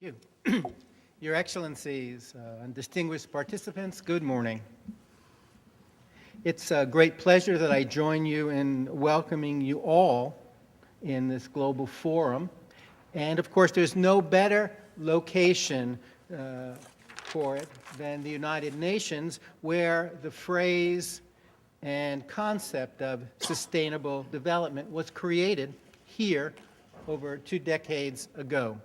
You. Your Excellencies and distinguished participants, good morning. It's a great pleasure that I join you in welcoming you all in this global forum. And of course, there's no better location for it than the United Nations, where the phrase and concept of sustainable development was created here over 2 decades ago.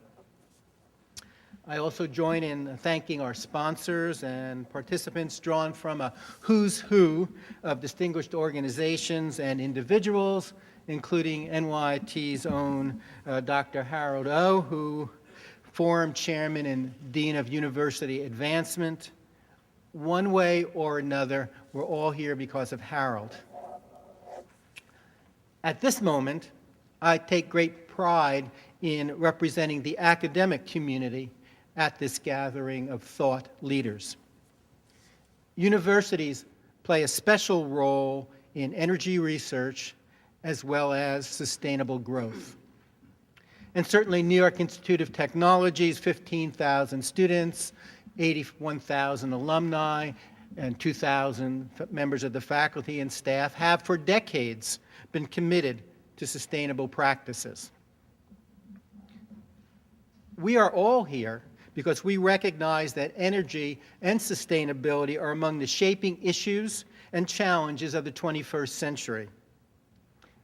I also join in thanking our sponsors and participants drawn from a who's who of distinguished organizations and individuals, including NYIT's own Dr. Harold O., who Forum Chairman and Dean of University Advancement. One way or another, we're all here because of Harold. At this moment, I take great pride in representing the academic community at this gathering of thought leaders. Universities play a special role in energy research as well as sustainable growth. And certainly New York Institute of Technology's 15,000 students, 81,000 alumni, and 2,000 members of the faculty and staff have for decades been committed to sustainable practices. We are all here because we recognize that energy and sustainability are among the shaping issues and challenges of the 21st century.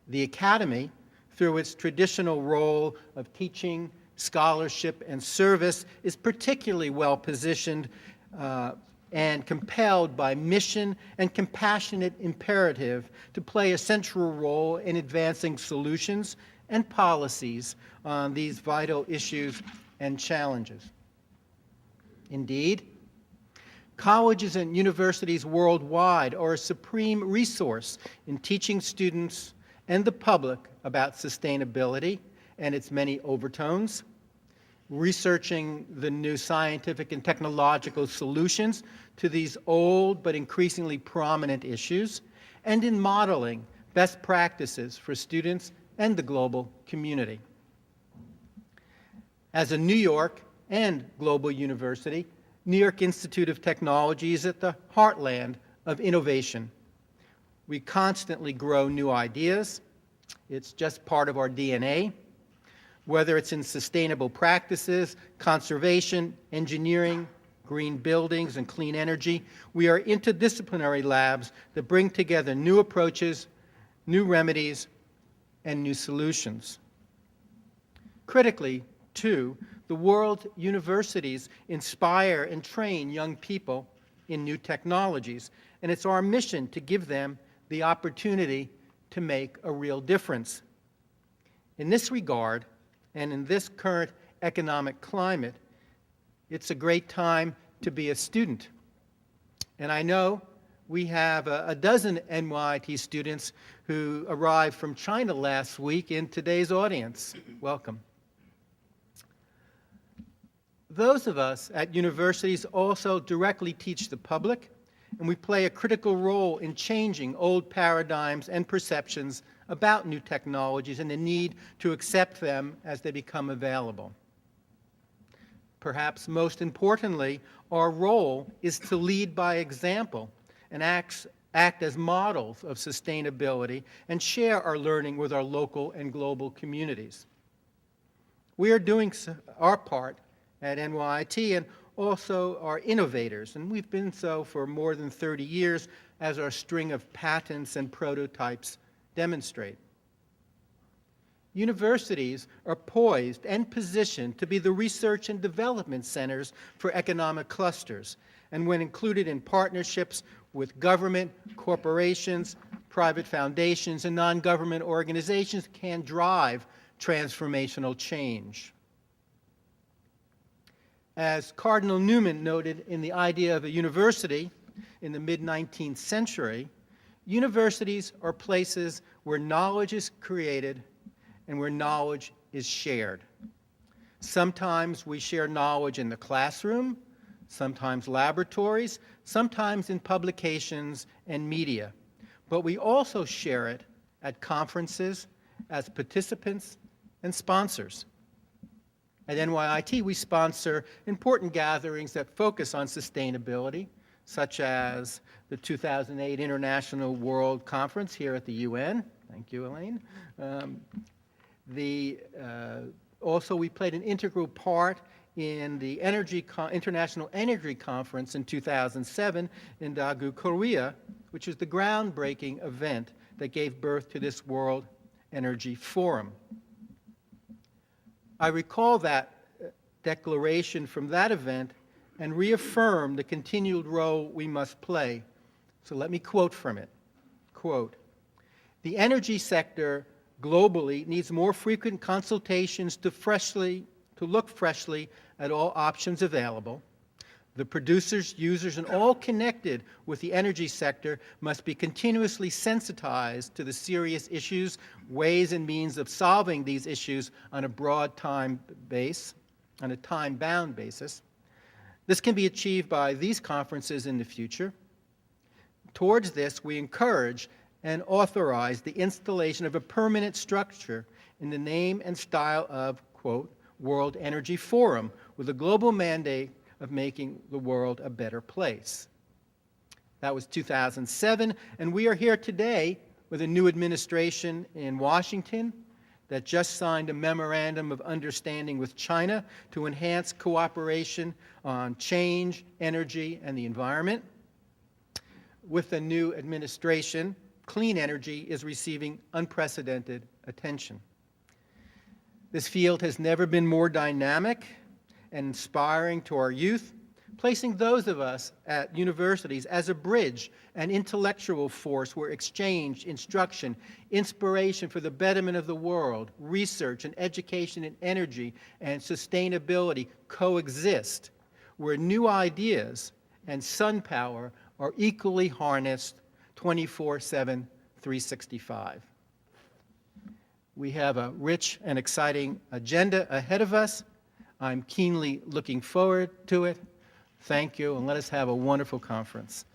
The Academy, through its traditional role of teaching, scholarship, and service, is particularly well positioned and compelled by mission and compassionate imperative to play a central role in advancing solutions and policies on these vital issues and challenges. Indeed, colleges and universities worldwide are a supreme resource in teaching students and the public about sustainability and its many overtones, researching the new scientific and technological solutions to these old but increasingly prominent issues, and in modeling best practices for students and the global community. As a New York and global university, New York Institute of Technology is at the heartland of innovation. We constantly grow new ideas. It's just part of our DNA. Whether it's in sustainable practices, conservation, engineering, green buildings, and clean energy, we are interdisciplinary labs that bring together new approaches, new remedies, and new solutions. Critically, too, the world's universities inspire and train young people in new technologies, and it's our mission to give them the opportunity to make a real difference. In this regard, and in this current economic climate, it's a great time to be a student. And I know we have a dozen NYIT students who arrived from China last week in today's audience. Welcome. Those of us at universities also directly teach the public, and we play a critical role in changing old paradigms and perceptions about new technologies and the need to accept them as they become available. Perhaps most importantly, our role is to lead by example and act as models of sustainability and share our learning with our local and global communities. We are doing our part at NYIT and also are innovators, and we've been so for more than 30 years, as our string of patents and prototypes demonstrate. Universities are poised and positioned to be the research and development centers for economic clusters, and when included in partnerships with government, corporations, private foundations, and non-government organizations, can drive transformational change. As Cardinal Newman noted in the idea of a university in the mid-19th century, universities are places where knowledge is created and where knowledge is shared. Sometimes we share knowledge in the classroom, sometimes laboratories, sometimes in publications and media. But we also share it at conferences as participants and sponsors. At NYIT, we sponsor important gatherings that focus on sustainability, such as the 2008 International World Conference here at the UN. Thank you, Elaine. Also, we played an integral part in the International Energy Conference in 2007 in Daegu, Korea, which was the groundbreaking event that gave birth to this World Energy Forum. I recall that declaration from that event and reaffirm the continued role we must play. So let me quote from it. Quote, "The energy sector globally needs more frequent consultations to look freshly at all options available. The producers, users, and all connected with the energy sector must be continuously sensitized to the serious issues, ways, and means of solving these issues on a broad time-bound basis. This can be achieved by these conferences in the future. Towards this, we encourage and authorize the installation of a permanent structure in the name and style of, quote, World Energy Forum, with a global mandate of making the world a better place." That was 2007, and we are here today with a new administration in Washington that just signed a memorandum of understanding with China to enhance cooperation on change, energy, and the environment. With the new administration, clean energy is receiving unprecedented attention. This field has never been more dynamic and inspiring to our youth, placing those of us at universities as a bridge and intellectual force where exchange, instruction, inspiration for the betterment of the world, research and education in energy and sustainability coexist, where new ideas and sun power are equally harnessed 24/7, 365. We have a rich and exciting agenda ahead of us. I'm keenly looking forward to it. Thank you, and let us have a wonderful conference.